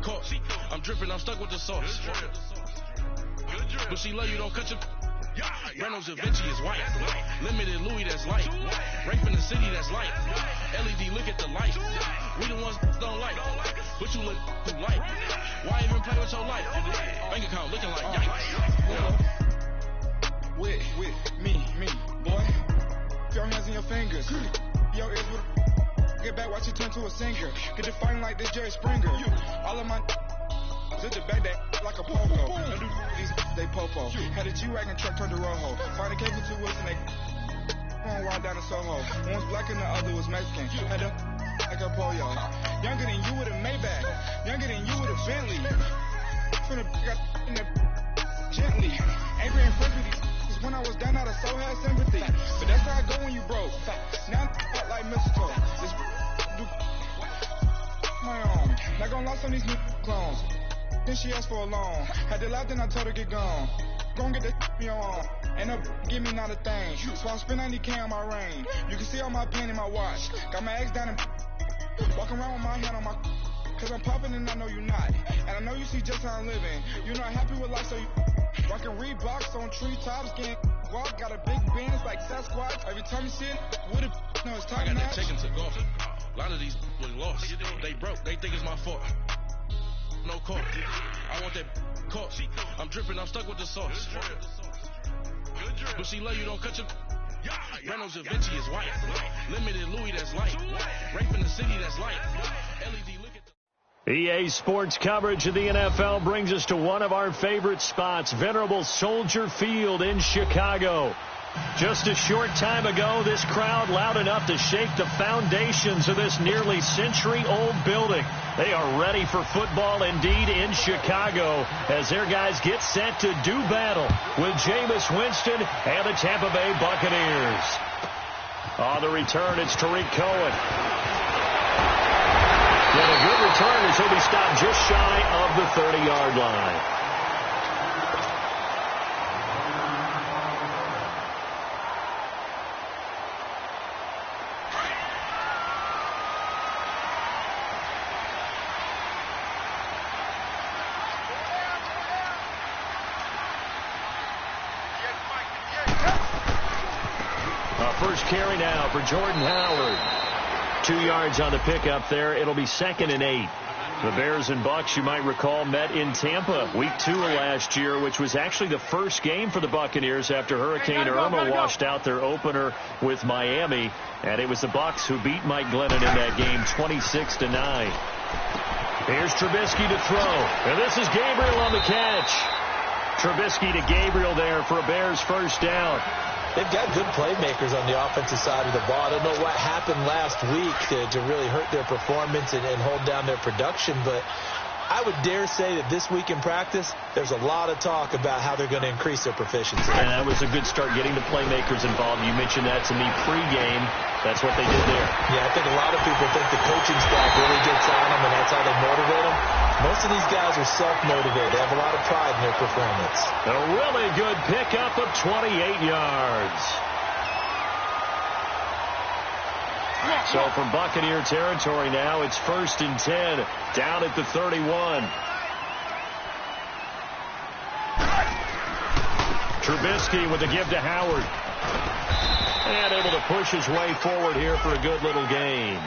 caught. I'm dripping, I'm stuck with the sauce. But she love you, don't cut your... Reynolds and Vinci is white. Limited Louis, that's light. Rape in the city, that's light. LED, look at the light. We the ones don't like. But you look too light. Why even play with your life? Bank account looking like yikes. With me, boy. Your hands in your fingers. Your ears with get back, watch you turn to a singer. Get you fighting like this Jerry Springer. All of my zip the back that like a pogo. No do these they popo. Had a G-Wagon truck turned to Rojo. Find a cake with 2 wheels and they going wild down in Soho. One was black and the other was Mexican. Had a like a pollo. Younger than you with a Maybach. Younger than you with a Bentley. From the got in the gently. Ain't been friends with these. When I was down, I so had sympathy. But that's how I go when you broke. Now I'm like mistletoe. This do my own. Not gonna lie on these new clones. Then she asked for a loan. Had to laugh, then I told her get gone. Gon' get that me on. Ain't no give me not a thing. So I spend 90K on my ring. You can see all my pain in my watch. Got my ex down and walking around with my hand on my. Cause I'm popping and I know you not. And I know you see just how I'm living. You're not happy with life, so you rockin' Reeboks on treetops, getting walk. Got a big Benz like Sasquatch. Every time you see it, what it no, it's time. I got that taken to golf. A lot of these was lost. They broke. They think it's my fault. No call. I want that caught. I'm dripping. I'm stuck with the sauce. But she love you, don't cut your. Reynolds and Vinci is white. Limited Louis, that's light. Rape in the city, that's light. LED, look at the. EA Sports coverage of the NFL brings us to one of our favorite spots, venerable Soldier Field in Chicago. Just a short time ago, this crowd loud enough to shake the foundations of this nearly century-old building. They are ready for football indeed in Chicago as their guys get set to do battle with Jameis Winston and the Tampa Bay Buccaneers. On the return, it's Tariq Cohen. And a good return as he'll be stopped just shy of the 30-yard line. First carry now for Jordan Howard. 2 yards on the pickup there. It'll be 2nd and 8. The Bears and Bucs, you might recall, met in Tampa week 2 of last year, which was actually the first game for the Buccaneers after Hurricane Irma washed out their opener with Miami. And it was the Bucs who beat Mike Glennon in that game 26-9. Here's Trubisky to throw. And this is Gabriel on the catch. Trubisky to Gabriel there for a Bears first down. They've got good playmakers on the offensive side of the ball. I don't know what happened last week to really hurt their performance and hold down their production, but I would dare say that this week in practice, there's a lot of talk about how they're going to increase their proficiency. And that was a good start getting the playmakers involved. You mentioned that to me pregame. That's what they did there. Yeah, I think a lot of people think the coaching staff really gets on them, and that's how they motivate them. Most of these guys are self-motivated. They have a lot of pride in their performance. A really good pickup of 28 yards. So from Buccaneer territory now, it's 1st and 10, down at the 31. Trubisky with a give to Howard. And able to push his way forward here for a good little gain.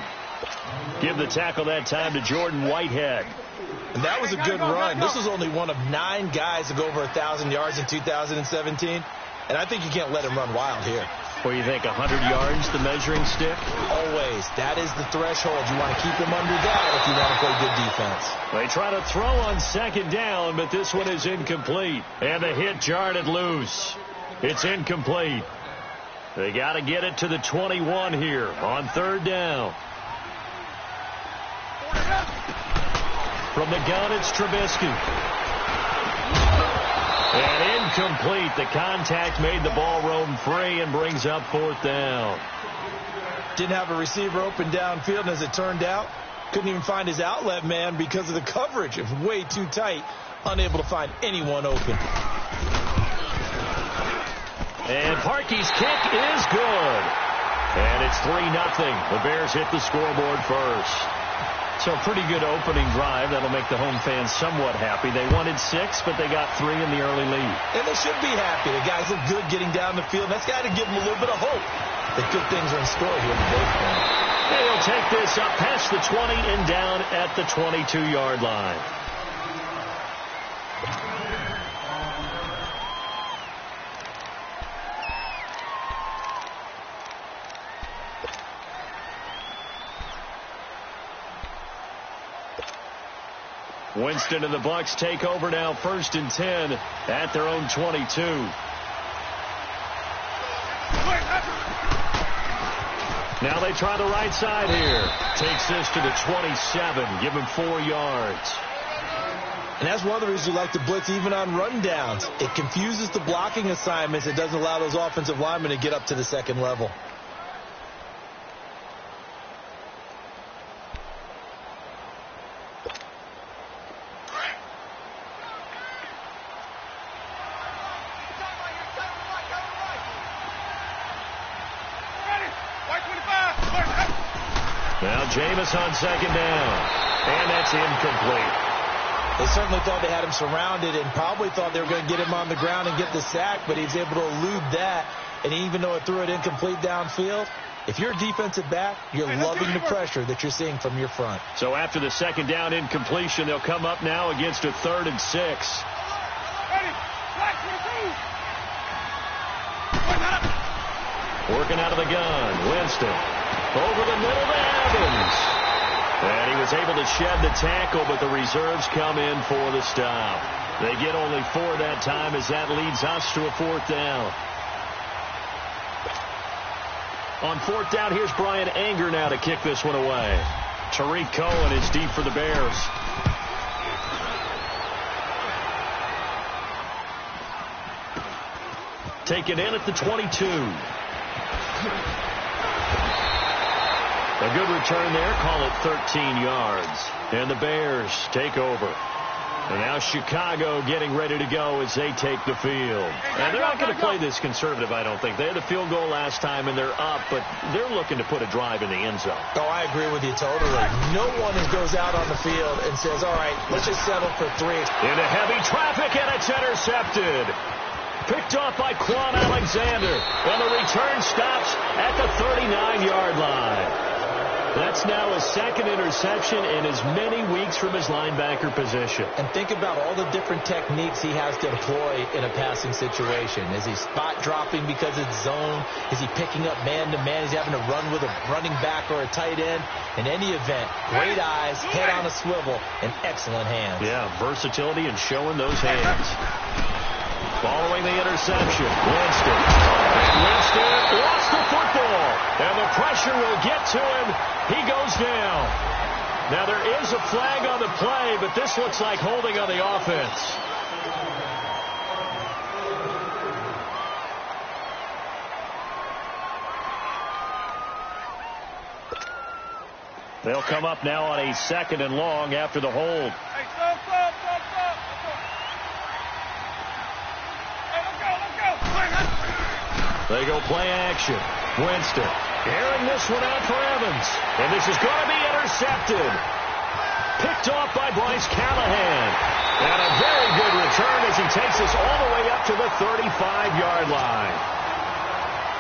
Give the tackle that time to Jordan Whitehead. And that was a good run. This was only one of 9 guys to go over 1,000 yards in 2017. And I think you can't let him run wild here. What do you think, 100 yards, the measuring stick? Always. That is the threshold. You want to keep him under that if you want to play good defense. They try to throw on 2nd down, but this one is incomplete. And the hit jarred it loose. It's incomplete. They got to get it to the 21 here on 3rd down. From the gun, it's Trubisky. And incomplete. The contact made the ball roam free and brings up 4th down. Didn't have a receiver open downfield, and as it turned out, couldn't even find his outlet man because of the coverage. It was way too tight, unable to find anyone open. And Parkey's kick is good. And it's 3-0. The Bears hit the scoreboard first. So a pretty good opening drive. That'll make the home fans somewhat happy. They wanted 6, but they got 3 in the early lead. And they should be happy. The guys look good getting down the field. That's got to give them a little bit of hope that good things are in store here today. They'll take this up past the 20 and down at the 22-yard line. Winston and the Bucs take over now, 1st and 10 at their own 22. Now they try the right side here. Takes this to the 27. Give him 4 yards. And that's one of the reasons we like to blitz even on rundowns. It confuses the blocking assignments. It doesn't allow those offensive linemen to get up to the second level. Now Jameis on 2nd down. And that's incomplete. They certainly thought they had him surrounded and probably thought they were going to get him on the ground and get the sack, but he was able to elude that. And even though it threw it incomplete downfield, if you're a defensive back, you're loving the pressure that you're seeing from your front. So after the 2nd down incompletion, they'll come up now against a 3rd and 6. Working out of the gun, Winston. Over the middle to Evans. And he was able to shed the tackle, but the reserves come in for the stop. They get only 4 that time as that leads us to a 4th down. On 4th down, here's Brian Anger now to kick this one away. Tariq Cohen is deep for the Bears. Taken in at the 22. A good return there. Call it 13 yards. And the Bears take over. And now Chicago getting ready to go as they take the field. And they're not going to play this conservative, I don't think. They had a field goal last time, and they're up, but they're looking to put a drive in the end zone. Oh, I agree with you totally. No one goes out on the field and says, all right, let's just settle for 3. Into heavy traffic, and it's intercepted. Picked off by Quan Alexander. And the return stops at the 39-yard line. That's now his 2nd interception in as many weeks from his linebacker position. And think about all the different techniques he has to employ in a passing situation. Is he spot dropping because it's zone? Is he picking up man-to-man? Is he having to run with a running back or a tight end? In any event, great eyes, head on a swivel, and excellent hands. Yeah, versatility and showing those hands. Following the interception, Winston. Winston lost the football, and the pressure will get to him. He goes down. Now there is a flag on the play, but this looks like holding on the offense. They'll come up now on a 2nd and long after the hold. Hey, stop. They go play action. Winston airing this one out for Evans. And this is going to be intercepted. Picked off by Bryce Callahan. And a very good return as he takes us all the way up to the 35-yard line.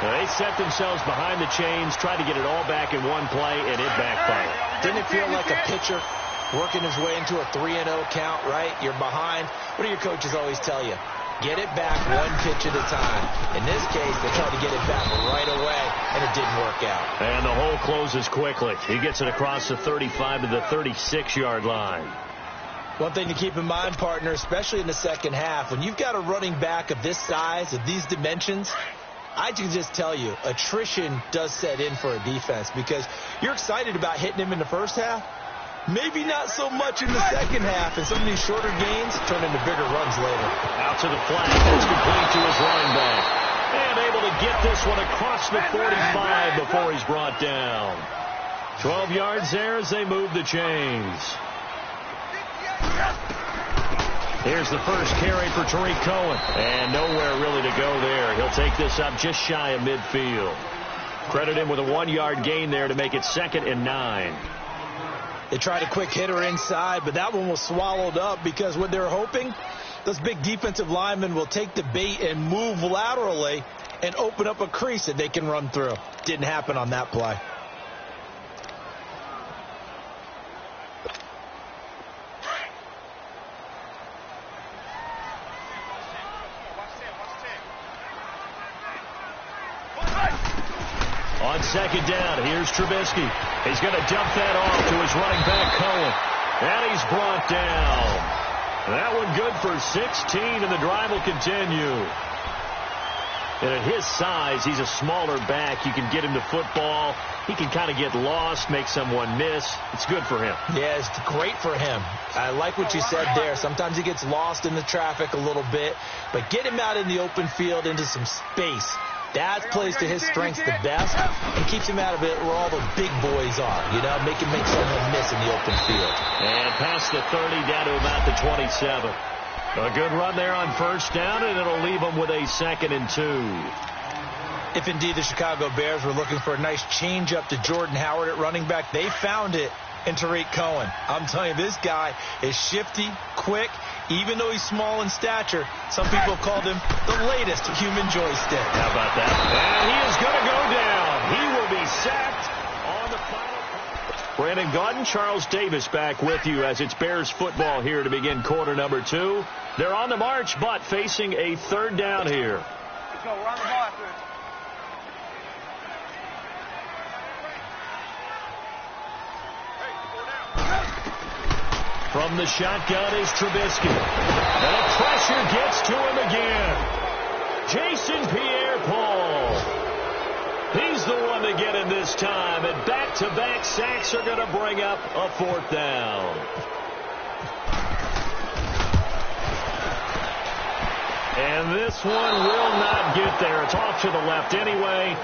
Now they set themselves behind the chains, tried to get it all back in one play, and it backfired. Didn't it feel like a pitcher working his way into a 3-0 count, right? You're behind. What do your coaches always tell you? Get it back one pitch at a time. In this case, they tried to get it back right away, and it didn't work out. And the hole closes quickly. He gets it across the 35 to the 36-yard line. One thing to keep in mind, partner, especially in the second half, when you've got a running back of this size, of these dimensions, I can just tell you, attrition does set in for a defense because you're excited about hitting him in the first half. Maybe not so much in the second half, and some of these shorter gains turn into bigger runs later. Out to the flat, it's complete to his running back. And able to get this one across the 45 before he's brought down. 12 yards there as they move the chains. Here's the first carry for Tariq Cohen. And nowhere really to go there. He'll take this up just shy of midfield. Credit him with a 1-yard gain there to make it 2nd and 9. They tried a quick hitter inside, but that one was swallowed up because what they're hoping, those big defensive linemen will take the bait and move laterally and open up a crease that they can run through. Didn't happen on that play. On second down, here's Trubisky. He's going to dump that off to his running back, Cohen. And he's brought down. That one good for 16, and the drive will continue. And at his size, he's a smaller back. You can get him to football. He can kind of get lost, make someone miss. It's good for him. Yeah, it's great for him. I like what you said there. Sometimes he gets lost in the traffic a little bit, but get him out in the open field into some space. That plays to his strengths the best and keeps him out of it where all the big boys are. You know, make him make someone miss in the open field. And past the 30 down to about the 27. A good run there on first down, and it'll leave them with a 2nd and 2. If indeed the Chicago Bears were looking for a nice change-up to Jordan Howard at running back, they found it in Tariq Cohen. I'm telling you, this guy is shifty, quick. Even though he's small in stature, some people have called him the latest human joystick. How about that? And he is going to go down. He will be sacked on the final. Brandon Gaudin, Charles Davis back with you as it's Bears football here to begin quarter number 2. They're on the march, but facing a 3rd down here. Let's go. We're on the ball after it. From the shotgun is Trubisky. And the pressure gets to him again. Jason Pierre-Paul. He's the one to get him this time. And back-to-back sacks are going to bring up a 4th down. And this one will not get there. It's off to the left anyway.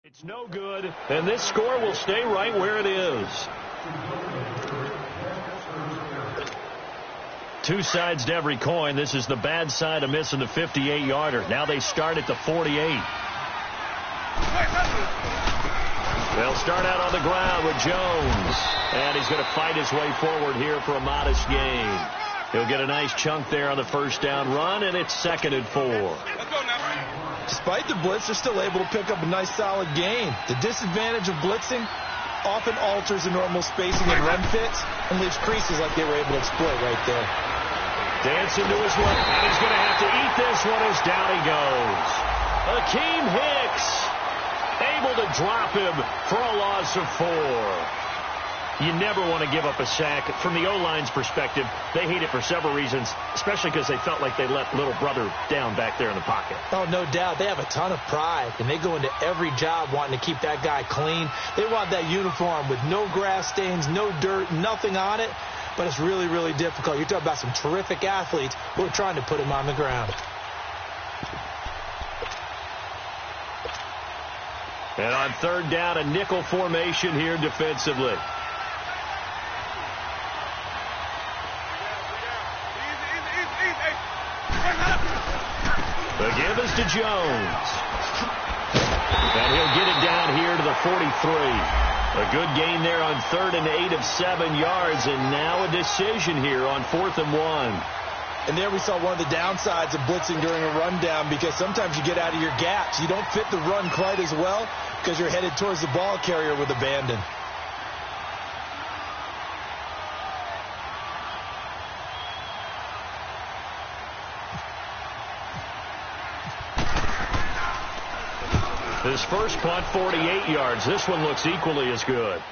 It's no good, and this score will stay right where it is. Two sides to every coin. This is the bad side of missing the 58-yarder. Now they start at the 48. They'll start out on the ground with Jones, and he's going to fight his way forward here for a modest gain. He'll get a nice chunk there on the first down run, and it's 2nd and 4. Let's go now. Despite the blitz, they're still able to pick up a nice solid gain. The disadvantage of blitzing often alters the normal spacing and run fits and leaves creases like they were able to exploit right there. Dancing to his right, and he's going to have to eat this one as down he goes. Akeem Hicks able to drop him for a loss of 4. You never want to give up a sack. From the O-line's perspective, they hate it for several reasons, especially because they felt like they let little brother down back there in the pocket. Oh, no doubt. They have a ton of pride, and they go into every job wanting to keep that guy clean. They want that uniform with no grass stains, no dirt, nothing on it, but it's really, really difficult. You're talking about some terrific athletes who are trying to put him on the ground. And on 3rd down, a nickel formation here defensively. The give is Jones. And he'll get it down here to the 43. A good gain there on 3rd and 8 of 7 yards, and now a decision here on 4th and 1. And there we saw one of the downsides of blitzing during a rundown, because sometimes you get out of your gaps. You don't fit the run quite as well because you're headed towards the ball carrier with abandon. His first punt, 48 yards. This one looks equally as good.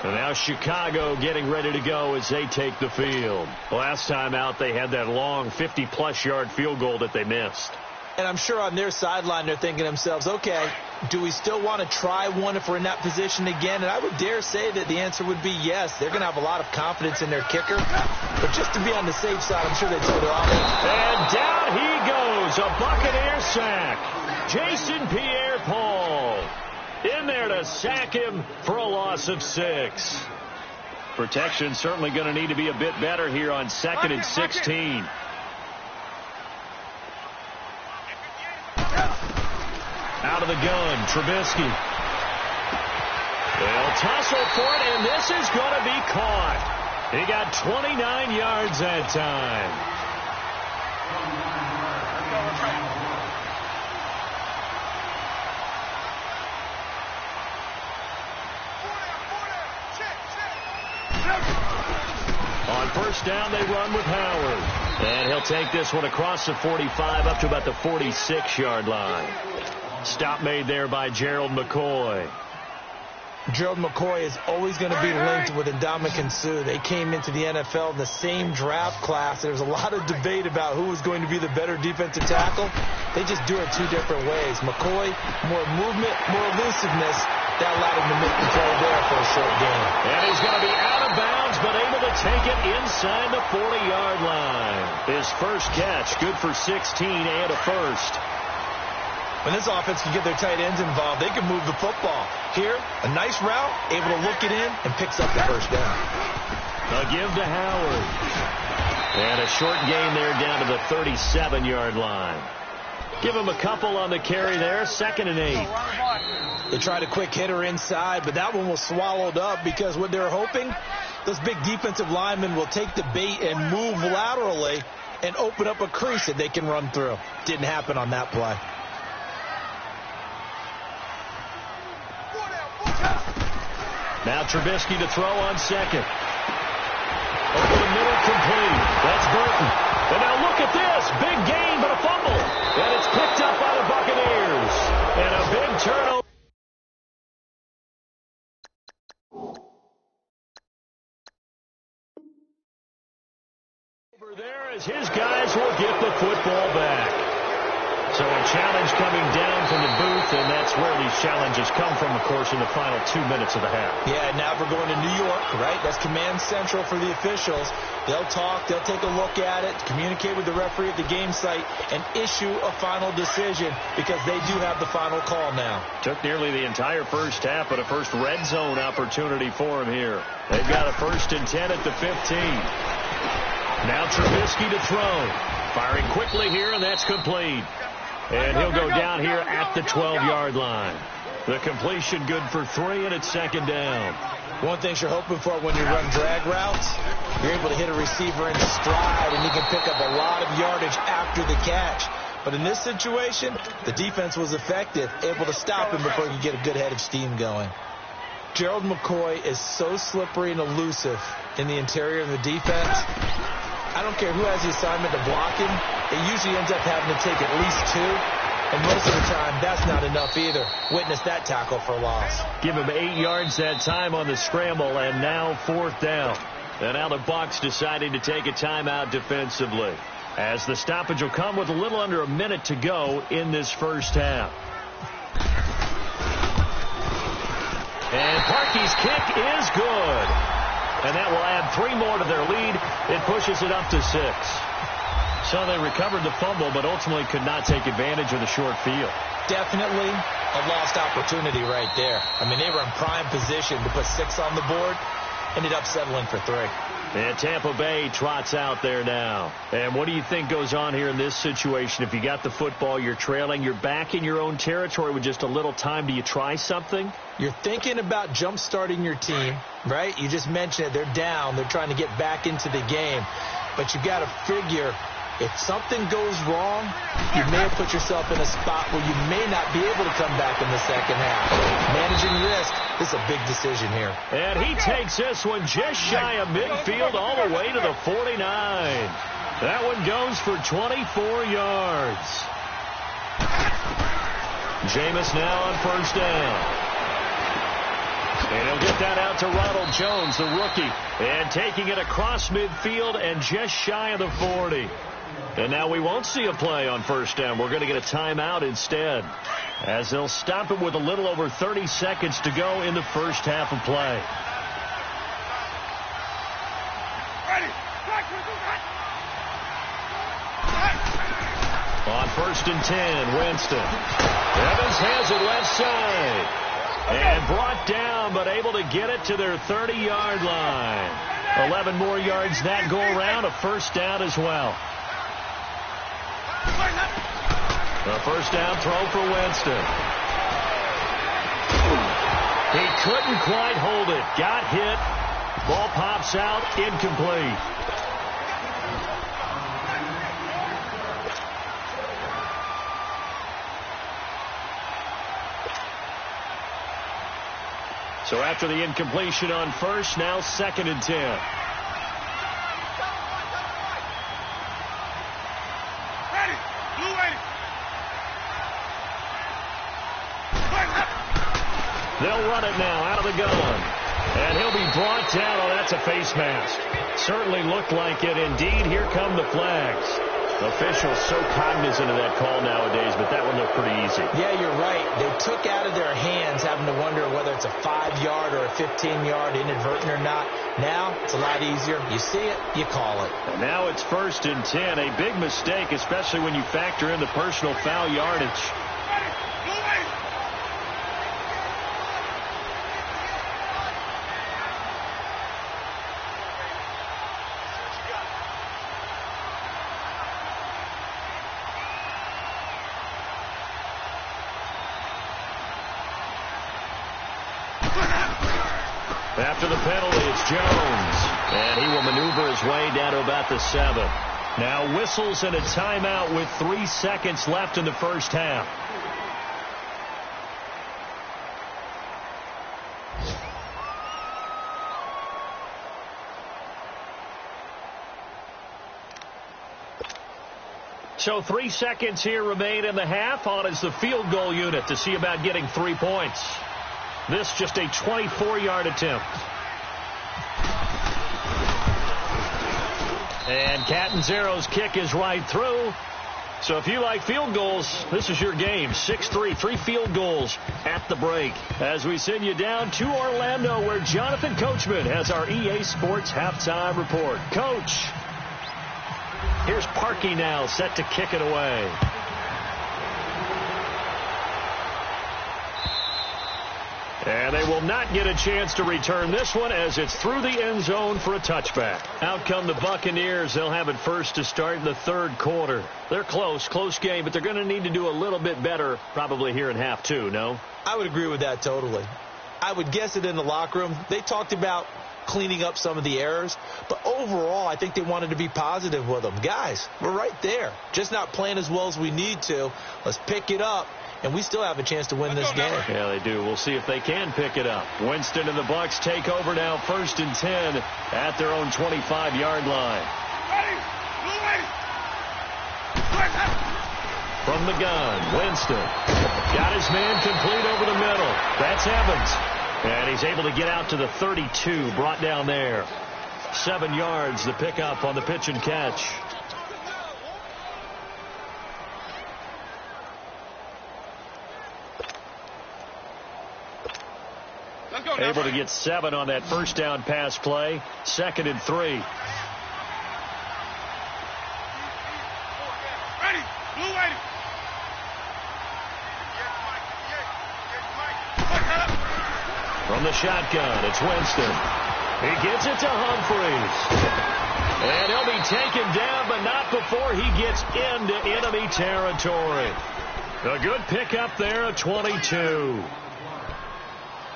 And now Chicago getting ready to go as they take the field. Last time out, they had that long 50-plus yard field goal that they missed. And I'm sure on their sideline they're thinking to themselves, okay, do we still want to try one if we're in that position again? And I would dare say that the answer would be yes. They're going to have a lot of confidence in their kicker. But just to be on the safe side, I'm sure they'd tell their offense. And down he goes, a Buccaneer sack. Jason Pierre-Paul in there to sack him for a loss of 6. Protection certainly going to need to be a bit better here on 2nd and 16. Out of the gun, Trubisky. They'll tussle for it, and this is going to be caught. He got 29 yards that time. On first down, they run with Howard. And he'll take this one across the 45 up to about the 46-yard line. Stop made there by Gerald McCoy. Gerald McCoy is always going to be linked with Ndamukong Suh. They came into the NFL in the same draft class. There's a lot of debate about who was going to be the better defensive tackle. They just do it 2 different ways. McCoy, more movement, more elusiveness. That allowed him to make the play there for a short gain. And he's going to be out of bounds, but able to take it inside the 40-yard line. His first catch, good for 16 and a first. When this offense can get their tight ends involved, they can move the football. Here, a nice route, able to look it in, and picks up the first down. A give to Howard. And a short gain there down to the 37-yard line. Give him a couple on the carry there, 2nd and 8. They tried a quick hitter inside, but that one was swallowed up because what they're hoping, those big defensive linemen will take the bait and move laterally and open up a crease that they can run through. Didn't happen on that play. Now Trubisky to throw on second. Over the middle, complete. That's Burton. And now look at this. Big gain, but a fumble. And it's picked up by the Buccaneers. And a big turnover. Over there as his guys will get the football back. So a challenge coming down from the booth, and that's where these challenges come from, of course, in the final 2 minutes of the half. Yeah, now we're going to New York, right? That's command central for the officials. They'll talk, they'll take a look at it, communicate with the referee at the game site, and issue a final decision because they do have the final call now. Took nearly the entire first half, but a first red zone opportunity for him here. They've got a 1st and 10 at the 15. Now Trubisky to throw. Firing quickly here, and that's complete. And he'll go down here at the 12-yard line. The completion good for 3, and it's 2nd down. One thing you're hoping for when you run drag routes, you're able to hit a receiver in stride, and you can pick up a lot of yardage after the catch. But in this situation, the defense was effective, able to stop him before he could get a good head of steam going. Gerald McCoy is so slippery and elusive in the interior of the defense. I don't care who has the assignment to block him. It usually ends up having to take at least 2. And most of the time, that's not enough either. Witness that tackle for loss. Give him 8 yards that time on the scramble, and now 4th down. And now the Bucs deciding to take a timeout defensively, as the stoppage will come with a little under a minute to go in this first half. And Parkey's kick is good. And that will add 3 more to their lead. It pushes it up to 6. So they recovered the fumble, but ultimately could not take advantage of the short field. Definitely a lost opportunity right there. I mean, they were in prime position to put 6 on the board. ended up settling for 3. And Tampa Bay trots out there now. And what do you think goes on here in this situation? If you got the football, you're trailing, you're back in your own territory with just a little time. Do you try something? You're thinking about jump-starting your team, right? You just mentioned it. They're down. They're trying to get back into the game. But you've got to figure, if something goes wrong, you may have put yourself in a spot where you may not be able to come back in the second half. Managing risk, this is a big decision here. And he takes this one just shy of midfield all the way to the 49. That one goes for 24 yards. Jameis now on first down. And he'll get that out to Ronald Jones, the rookie. And taking it across midfield and just shy of the 40. And now we won't see a play on first down. We're going to get a timeout instead, as they'll stop it with a little over 30 seconds to go in the first half of play. On first and 10, Winston. Evans has it left side. And brought down, but able to get it to their 30-yard line. 11 more yards that go around, a first down as well. A first down throw for Winston. He couldn't quite hold it. Got hit. Ball pops out, incomplete. So after the incompletion on first, now second and 10. They'll run it now out of the gun. And he'll be brought down. Oh, that's a face mask. Certainly looked like it. Indeed, here come the flags. Officials so cognizant of that call nowadays, but that one looked pretty easy. Yeah, you're right. They took out of their hands having to wonder whether it's a 5-yard or a 15-yard, inadvertent or not. Now, it's a lot easier. You see it, you call it. And now it's first and 10. A big mistake, especially when you factor in the personal foul yardage. After the penalty, it's Jones. And he will maneuver his way down to about the 7. Now whistles and a timeout with 3 seconds left in the first half. So 3 seconds here remain in the half. On is the field goal unit to see about getting 3 points. This just a 24-yard attempt. And Catanzaro's kick is right through. So if you like field goals, this is your game. 6-3, 3 field goals at the break. As we send you down to Orlando, where Jonathan Coachman has our EA Sports halftime report. Coach, here's Parkey now set to kick it away. And they will not get a chance to return this one as it's through the end zone for a touchback. Out come the Buccaneers. They'll have it first to start in the third quarter. They're close game, but they're going to need to do a little bit better probably here in half 2, no? I would agree with that totally. I would guess it in the locker room. They talked about cleaning up some of the errors, but overall I think they wanted to be positive with them. Guys, we're right there. Just not playing as well as we need to. Let's pick it up. And we still have a chance to win this game. Yeah, they do. We'll see if they can pick it up. Winston and the Bucs take over now, first and 10 at their own 25-yard line. From the gun, Winston got his man complete over the middle. That's Evans. And he's able to get out to the 32, brought down there. 7 yards, the pickup on the pitch and catch. Able to get 7 on that first down pass play. 2nd and 3. Ready. Blue ready. From the shotgun, it's Winston. He gets it to Humphries. And he'll be taken down, but not before he gets into enemy territory. A good pickup there at 22.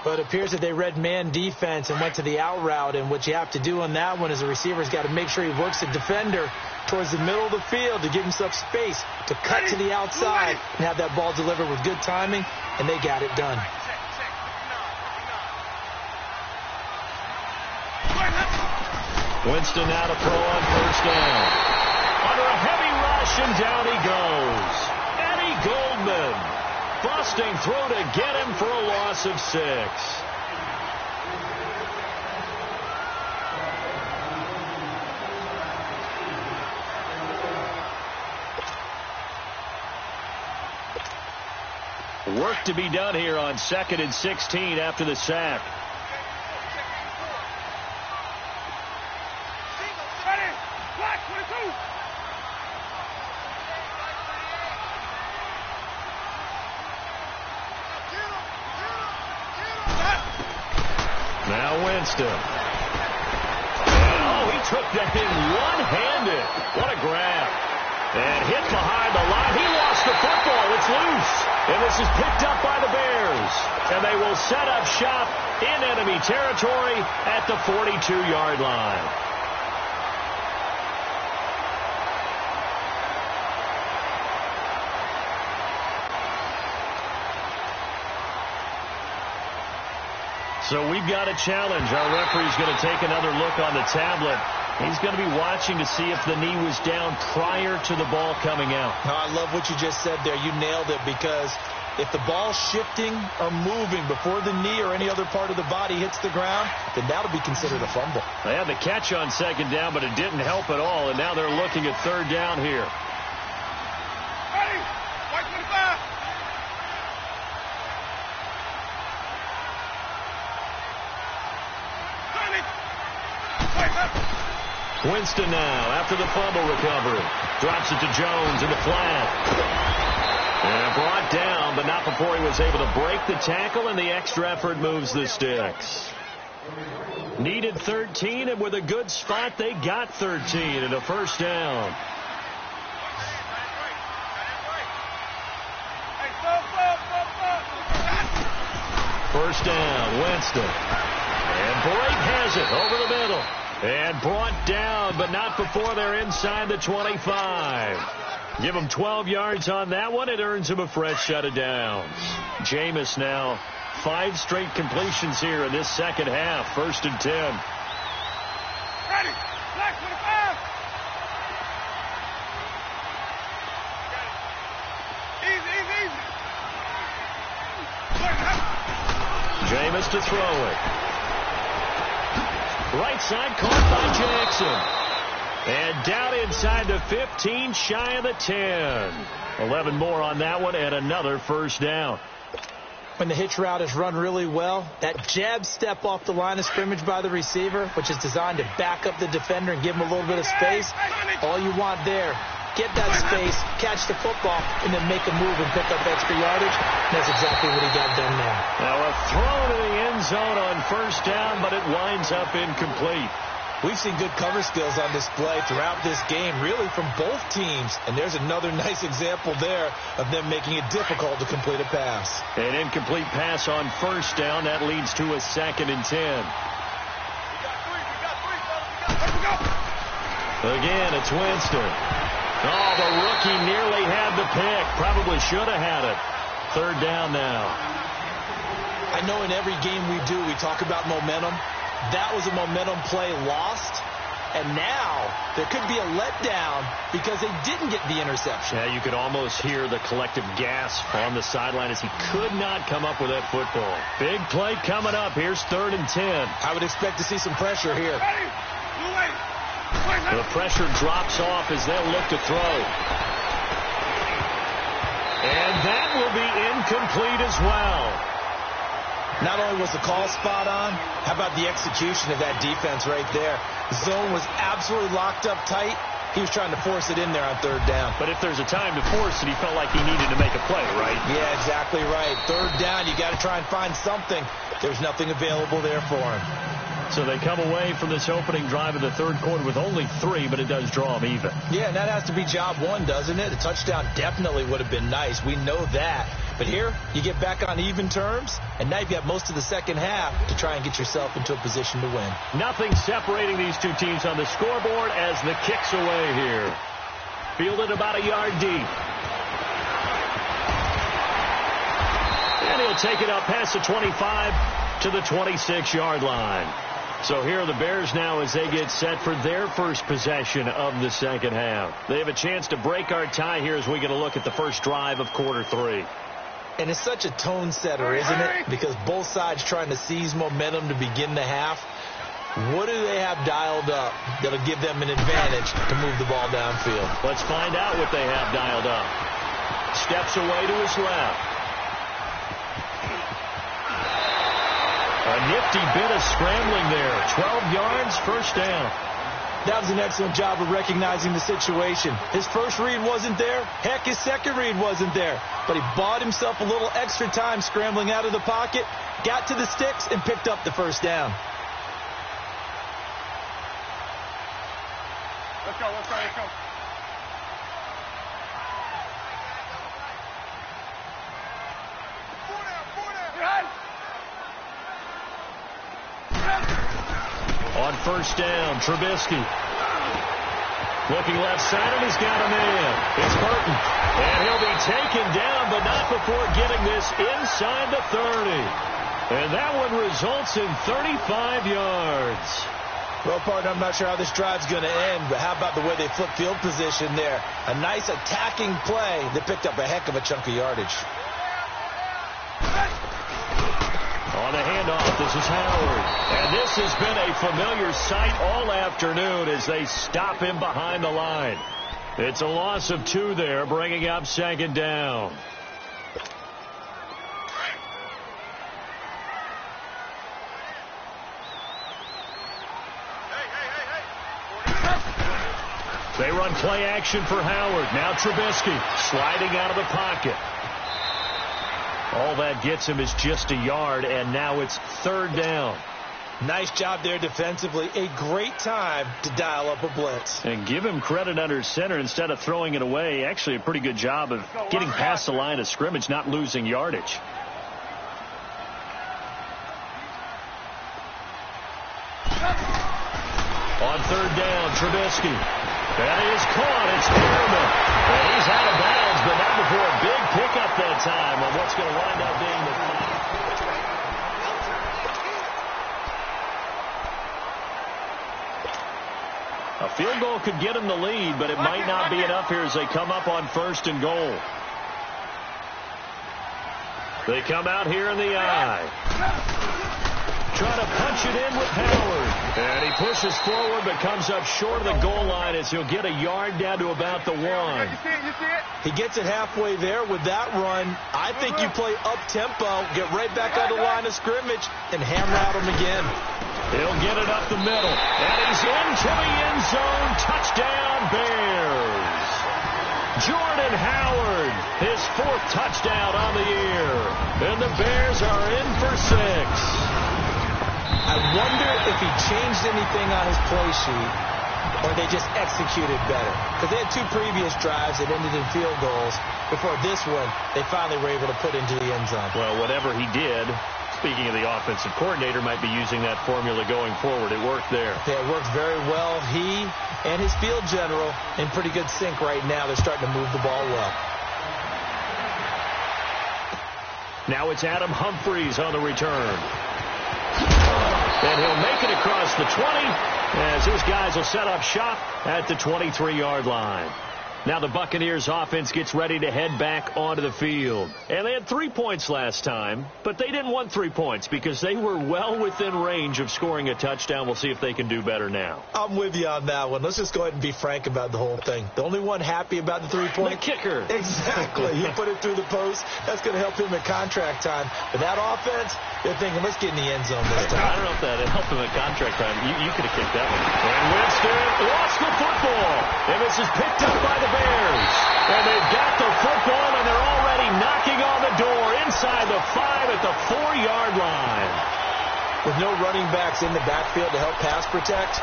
But it appears that they read man defense and went to the out route. And what you have to do on that one is the receiver's got to make sure he works the defender towards the middle of the field to give himself space to cut to the outside and have that ball delivered with good timing, and they got it done. Winston now to throw on first down. Under a heavy rush, and down he goes. Eddie Goldman busting through to get him for a loss of 6. Work to be done here on 2nd and 16 after the sack. Now Winston. Oh, he took that in one-handed. What a grab. And hit behind the line. He lost the football. It's loose. And this is picked up by the Bears. And they will set up shop in enemy territory at the 42-yard line. So we've got a challenge. Our referee's going to take another look on the tablet. He's going to be watching to see if the knee was down prior to the ball coming out. No, I love what you just said there. You nailed it, because if the ball's shifting or moving before the knee or any other part of the body hits the ground, then that'll be considered a fumble. They had the catch on second down, but it didn't help at all, and now they're looking at third down here. Ready? White 25. Winston now after the fumble recovery. Drops it to Jones in the flat. And brought down, but not before he was able to break the tackle, and the extra effort moves the sticks. Needed 13, and with a good spot, they got 13 and a first down. First down, Winston. And Blake has it over the middle. And brought down, but not before they're inside the 25. Give him 12 yards on that one. It earns him a fresh set of downs. Jameis now 5 straight completions here in this second half. 1st and 10. Ready? Black 25. Easy. Jameis to throw it. Right side caught by Jackson. And down inside the 15, shy of the 10. 11 more on that one, and another first down. When the hitch route is run really well, that jab step off the line of scrimmage by the receiver, which is designed to back up the defender and give him a little bit of space, all you want there, get that space, catch the football, and then make a move and pick up extra yardage. That's exactly what he got done there. Now a throw to the end zone on first down, but it winds up incomplete. We've seen good cover skills on display throughout this game, really from both teams. And there's another nice example there of them making it difficult to complete a pass. An incomplete pass on first down. That leads to a 2nd and 10. Again, it's Winston. Oh, the rookie nearly had the pick. Probably should have had it. 3rd down now. I know in every game we do, we talk about momentum. That was a momentum play lost. And now there could be a letdown because they didn't get the interception. Yeah, you could almost hear the collective gasp on the sideline as he could not come up with that football. Big play coming up. Here's 3rd and 10. I would expect to see some pressure here. The pressure drops off as they'll look to throw. And that will be incomplete as well. Not only was the call spot on, how about the execution of that defense right there? Zone was absolutely locked up tight. He was trying to force it in there on 3rd down. But if there's a time to force it, he felt like he needed to make a play, right? Yeah, exactly right. 3rd down, you got to try and find something. There's nothing available there for him. So they come away from this opening drive in the third quarter with only 3, but it does draw them even. Yeah, and that has to be job one, doesn't it? A touchdown definitely would have been nice. We know that. But here, you get back on even terms, and now you've got most of the second half to try and get yourself into a position to win. Nothing separating these two teams on the scoreboard as the kick's away here. Fielded about a yard deep. And he'll take it up past the 25 to the 26-yard line. So here are the Bears now as they get set for their first possession of the second half. They have a chance to break our tie here as we get a look at the first drive of quarter 3. And it's such a tone setter, isn't it? Because both sides trying to seize momentum to begin the half. What do they have dialed up that'll give them an advantage to move the ball downfield? Let's find out what they have dialed up. Steps away to his left. A nifty bit of scrambling there. 12 yards, first down. That was an excellent job of recognizing the situation. His first read wasn't there. Heck, his second read wasn't there. But he bought himself a little extra time scrambling out of the pocket, got to the sticks, and picked up the first down. Let's go, let's go, let's go. On first down, Trubisky. Looking left side, and he's got a man. It's Burton. And he'll be taken down, but not before getting this inside the 30. And that one results in 35 yards. Well, partner, I'm not sure how this drive's going to end, but how about the way they flip field position there? A nice attacking play that picked up a heck of a chunk of yardage. On the handoff, this is Howard. And this has been a familiar sight all afternoon as they stop him behind the line. It's a loss of 2 there, bringing up second down. They run play action for Howard. Now Trubisky sliding out of the pocket. All that gets him is just a yard, and now it's third down. Nice job there defensively. A great time to dial up a blitz. And give him credit under center instead of throwing it away. Actually, a pretty good job of getting past the line of scrimmage, not losing yardage. On third down, Trubisky. That is caught. It's Harriman. And he's out of bounds, but not before a big pickup that time on what's going to wind up being the A field goal could get him the lead, but it might not be enough here as they come up on first and goal. They come out here in the eye. Trying to punch it in with Howard. And he pushes forward but comes up short of the goal line as he'll get a yard down to about the 1. He gets it halfway there with that run. I think you play up-tempo, get right back on the line of scrimmage, and hammer at him again. He'll get it up the middle. And he's into the end zone. Touchdown, Bears. Jordan Howard, his 4th touchdown on the year. And the Bears are in for 6. I wonder if he changed anything on his play sheet or they just executed better. Because they had 2 previous drives that ended in field goals. Before this one, they finally were able to put into the end zone. Well, whatever he did, speaking of the offensive coordinator, might be using that formula going forward. It worked there. Yeah, it worked very well. He and his field general in pretty good sync right now. They're starting to move the ball well. Now it's Adam Humphries on the return. And he'll make it across the 20 as his guys will set up shop at the 23-yard line. Now the Buccaneers offense gets ready to head back onto the field. And they had 3 points last time, but they didn't want 3 points because they were well within range of scoring a touchdown. We'll see if they can do better now. I'm with you on that one. Let's just go ahead and be frank about the whole thing. The only one happy about the 3-point? The kicker. Exactly. He put it through the post. That's going to help him at contract time. But that offense, they're thinking, let's get in the end zone this time. I don't know if that helped him at contract time. You could have kicked that one. And Winston lost the football. And this is picked up by the Bears. And they've got the football, and they're already knocking on the door inside the 5 at the 4-yard line. With no running backs in the backfield to help pass protect,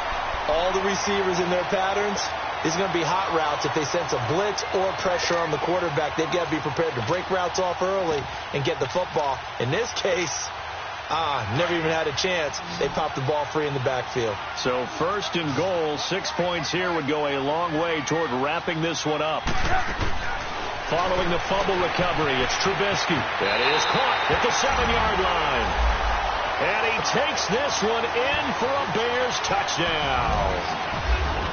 all the receivers in their patterns, it's going to be hot routes. If they sense a blitz or pressure on the quarterback, they've got to be prepared to break routes off early and get the football. In this case, never even had a chance. They popped the ball free in the backfield. So 1st and goal, 6 points here would go a long way toward wrapping this one up. Following the fumble recovery, it's Trubisky. That is caught at the 7-yard line. And he takes this one in for a Bears touchdown.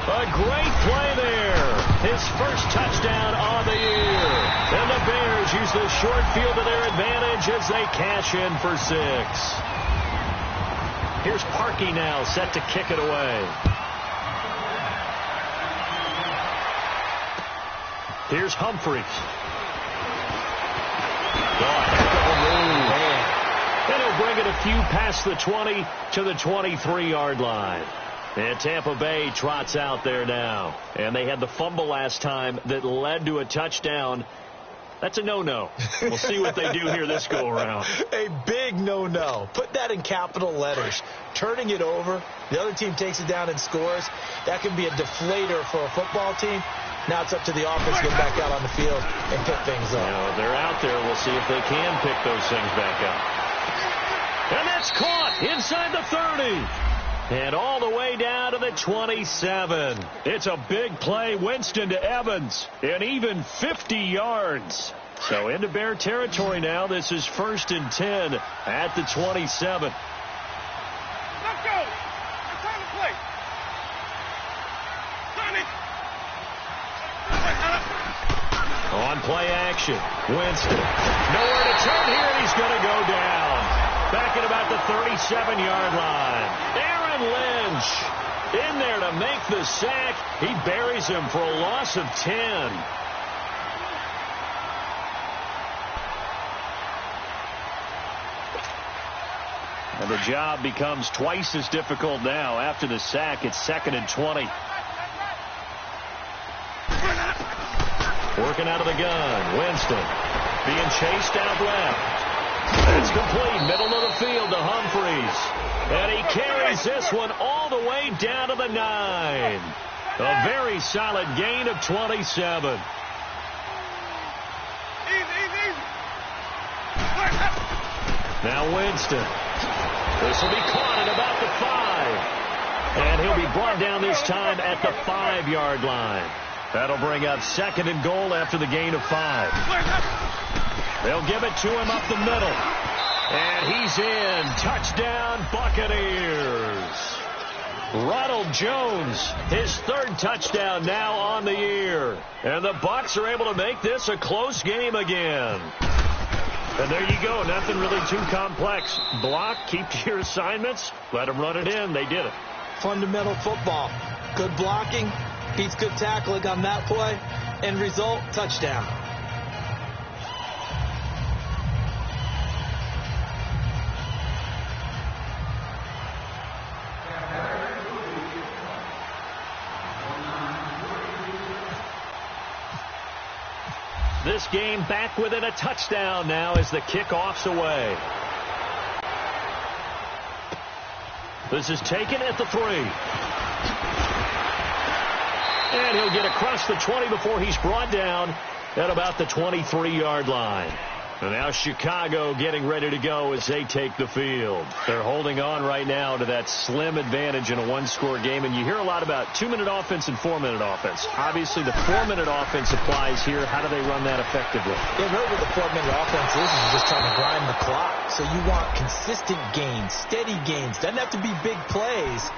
A great play there. His first touchdown on the year. And the Bears use the short field to their advantage as they cash in for 6. Here's Parkey now, set to kick it away. Here's Humphries. And he'll bring it a few past the 20 to the 23-yard line. And Tampa Bay trots out there now. And they had the fumble last time that led to a touchdown. That's a no-no. We'll see what they do here this go-around. A big no-no. Put that in capital letters. Turning it over, the other team takes it down and scores. That can be a deflator for a football team. Now it's up to the offense to get back out on the field and pick things up. Now, they're out there. We'll see if they can pick those things back up. And that's caught inside the 30. And all the way down to the 27. It's a big play. Winston to Evans. And even 50 yards. So into Bear territory now. This is 1st and 10 at the 27. Let's go. It's time to play. Sonny. On play action. Winston. Nowhere to turn here, and he's going to go down. Back at about the 37-yard line. Aaron Lynch in there to make the sack. He buries him for a loss of 10. And the job becomes twice as difficult now. After the sack, it's 2nd and 20. Working out of the gun. Winston being chased out left. It's complete. Middle of the field to Humphries. And he carries this one all the way down to the 9. A very solid gain of 27. Now Winston. This will be caught at about the 5. And he'll be brought down this time at the 5-yard line. That'll bring up 2nd and goal after the gain of 5. They'll give it to him up the middle. And he's in. Touchdown, Buccaneers. Ronald Jones, his 3rd touchdown now on the year. And the Bucs are able to make this a close game again. And there you go. Nothing really too complex. Block, keep to your assignments, let them run it in. They did it. Fundamental football. Good blocking beats good tackling on that play. End result, touchdown. This game back within a touchdown now as the kickoff's away. This is taken at the 3. And he'll get across the 20 before he's brought down at about the 23-yard line. And now Chicago getting ready to go as they take the field. They're holding on right now to that slim advantage in a one-score game. And you hear a lot about 2-minute offense and 4-minute offense. Obviously, the 4-minute offense applies here. How do they run that effectively? Yeah, really what the 4-minute offense is just trying to grind the clock. So you want consistent gains, steady gains. Doesn't have to be big plays,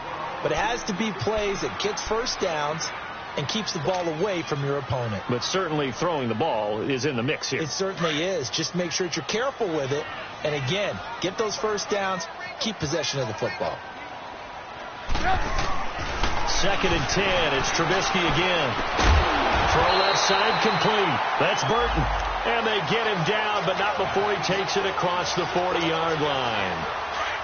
but it has to be plays that gets first downs and keeps the ball away from your opponent. But certainly throwing the ball is in the mix here. It certainly is. Just make sure that you're careful with it. And again, get those first downs, keep possession of the football. 2nd and 10. It's Trubisky again. Throw left side complete. That's Burton. And they get him down, but not before he takes it across the 40-yard line.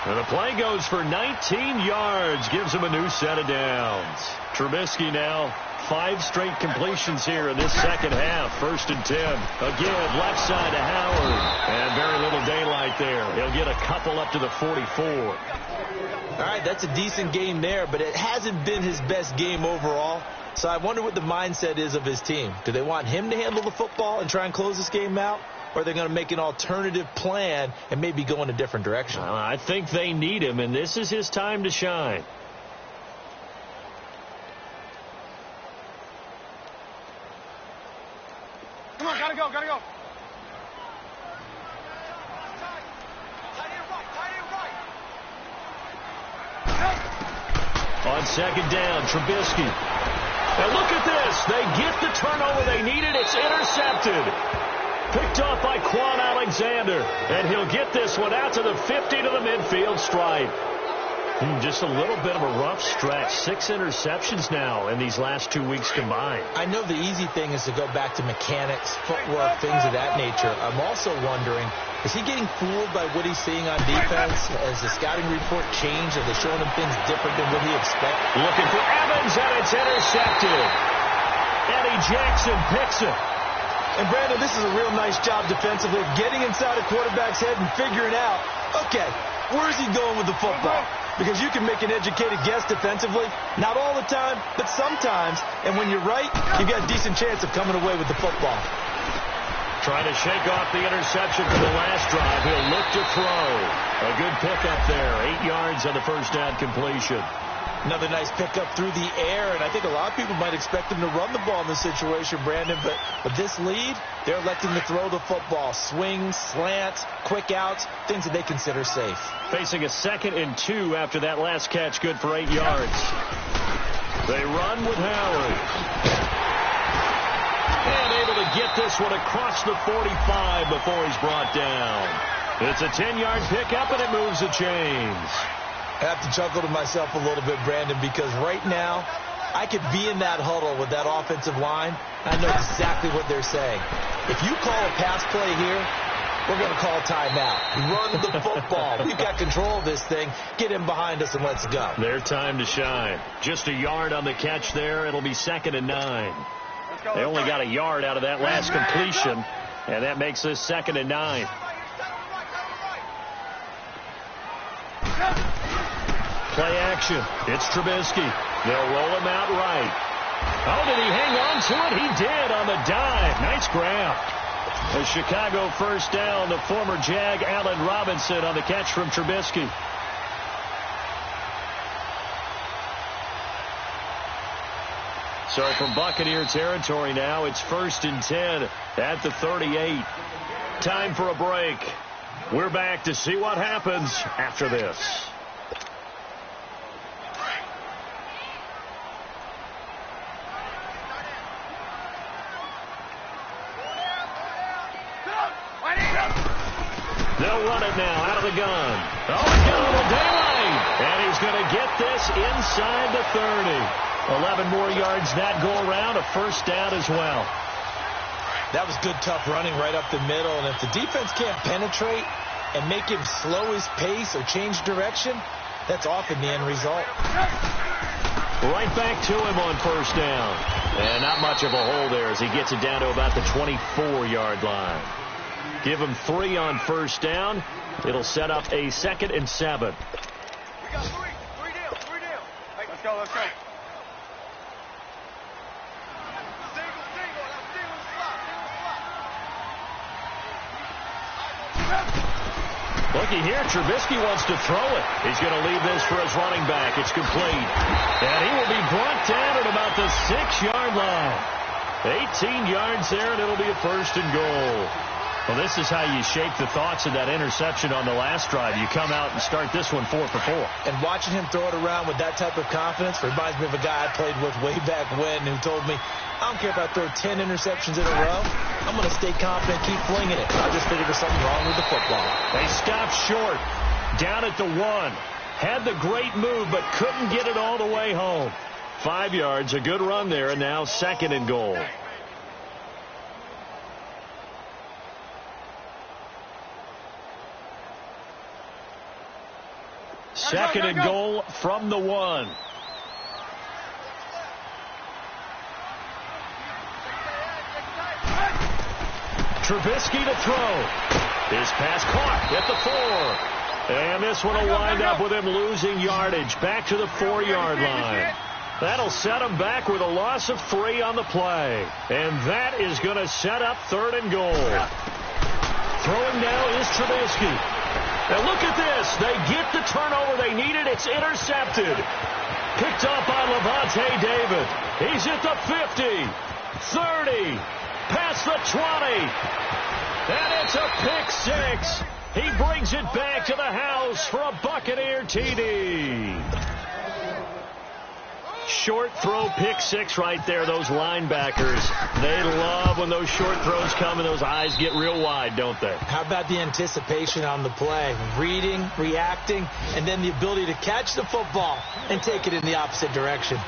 And the play goes for 19 yards, gives him a new set of downs. Trubisky now 5 straight completions here in this second half. 1st and 10. Again, left side to Howard. And very little daylight there. He'll get a couple up to the 44. All right, that's a decent game there, but it hasn't been his best game overall. So I wonder what the mindset is of his team. Do they want him to handle the football and try and close this game out? Or are they going to make an alternative plan and maybe go in a different direction? I think they need him, and this is his time to shine. Come on, gotta go, gotta go. On second down, Trubisky. And look at this. They get the turnover they needed. It's intercepted. Picked off by Quan Alexander. And he'll get this one out to the 50 to the midfield stripe. Just a little bit of a rough stretch. 6 interceptions now in these last 2 weeks combined. I know the easy thing is to go back to mechanics, footwork, things of that nature. I'm also wondering, is he getting fooled by what he's seeing on defense? Has the scouting report changed? Are they showing him things different than what he expected? Looking for Evans, and it's intercepted. Eddie Jackson picks it. And, Brandon, this is a real nice job defensively, getting inside a quarterback's head and figuring out, okay, where's he going with the football? Because you can make an educated guess defensively. Not all the time, but sometimes. And when you're right, you've got a decent chance of coming away with the football. Trying to shake off the interception from the last drive. He'll look to throw. A good pickup there. 8 yards on the first down completion. Another nice pickup through the air, and I think a lot of people might expect him to run the ball in this situation, Brandon, but with this lead, they're electing to throw the football. Swings, slants, quick outs, things that they consider safe. Facing a 2nd and 2 after that last catch, good for 8 yards. They run with Howard. And able to get this one across the 45 before he's brought down. It's a 10-yard pickup, and it moves the chains. I have to chuckle to myself a little bit, Brandon, because right now I could be in that huddle with that offensive line. I know exactly what they're saying. If you call a pass play here, we're going to call a timeout. Run the football. We've got control of this thing. Get in behind us and let's go. Their time to shine. Just a yard on the catch there. It'll be 2nd and 9. They only got a yard out of that last completion, and that makes this 2nd and 9. Play action. It's Trubisky. They'll roll him out right. Oh, did he hang on to it? He did on the dive. Nice grab. A Chicago first down. The former Jag, Allen Robinson, on the catch from Trubisky. So from Buccaneer territory now, it's 1st and 10 at the 38. Time for a break. We're back to see what happens after this. They'll run it now out of the gun. Oh, he's got a little daylight. And he's going to get this inside the 30. 11 more yards that go around. A first down as well. That was good, tough running right up the middle. And if the defense can't penetrate and make him slow his pace or change direction, that's often the end result. Right back to him on first down. And not much of a hole there as he gets it down to about the 24-yard line. Give him 3 on first down. It'll set up a 2nd and 7. We got 3 down, 3 down. Hey, let's go, let's go. Looky here, Trubisky wants to throw it. He's going to leave this for his running back. It's complete. And he will be brought down at about the 6-yard line. 18 yards there, and it'll be a 1st and goal. Well, this is how you shape the thoughts of that interception on the last drive. You come out and start this one 4 for 4. And watching him throw it around with that type of confidence reminds me of a guy I played with way back when who told me, I don't care if I throw 10 interceptions in a row. I'm going to stay confident, keep flinging it. I just figured there's something wrong with the football. They stopped short, down at the 1. Had the great move, but couldn't get it all the way home. 5 yards, a good run there, and now 2nd and goal. Second and goal from the 1. Trubisky to throw. His pass caught at the 4. And this one will wind up with him losing yardage back to the 4-yard line. That'll set him back with a loss of 3 on the play. And that is going to set up 3rd and goal. Throwing now is Trubisky. And look at this. They get the turnover they needed. It's intercepted. Picked up by Levante David. He's at the 50, 30, past the 20. And it's a pick 6. He brings it back to the house for a Buccaneer TD. Short throw, pick 6 right there. Those linebackers, they love when those short throws come and those eyes get real wide, don't they? How about the anticipation on the play? Reading, reacting, and then the ability to catch the football and take it in the opposite direction.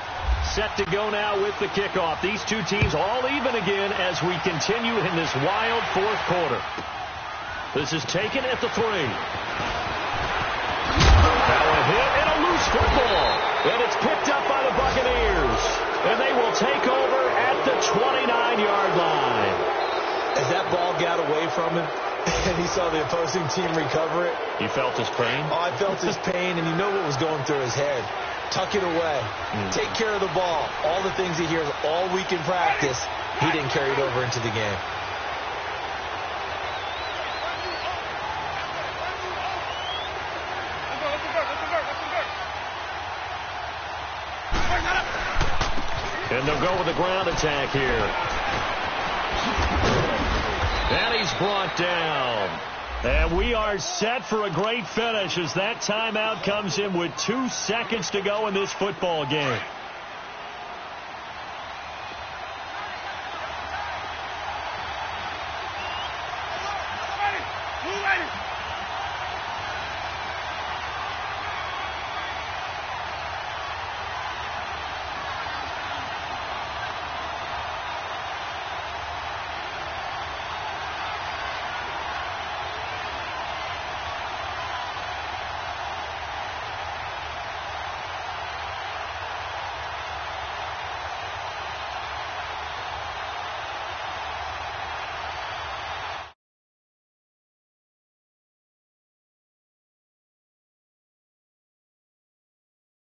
Set to go now with the kickoff. These two teams all even again as we continue in this wild 4th quarter. This is taken at the 3. Now a hit and a loose football. And it's picked up by the Buccaneers. And they will take over at the 29-yard line. As that ball got away from him and he saw the opposing team recover it. You felt his pain? Oh, I felt his pain, and you know what was going through his head. Tuck it away. Take care of the ball. All the things he hears all week in practice, he didn't carry it over into the game. And they'll go with the ground attack here. And he's brought down. And we are set for a great finish as that timeout comes in with 2 seconds to go in this football game.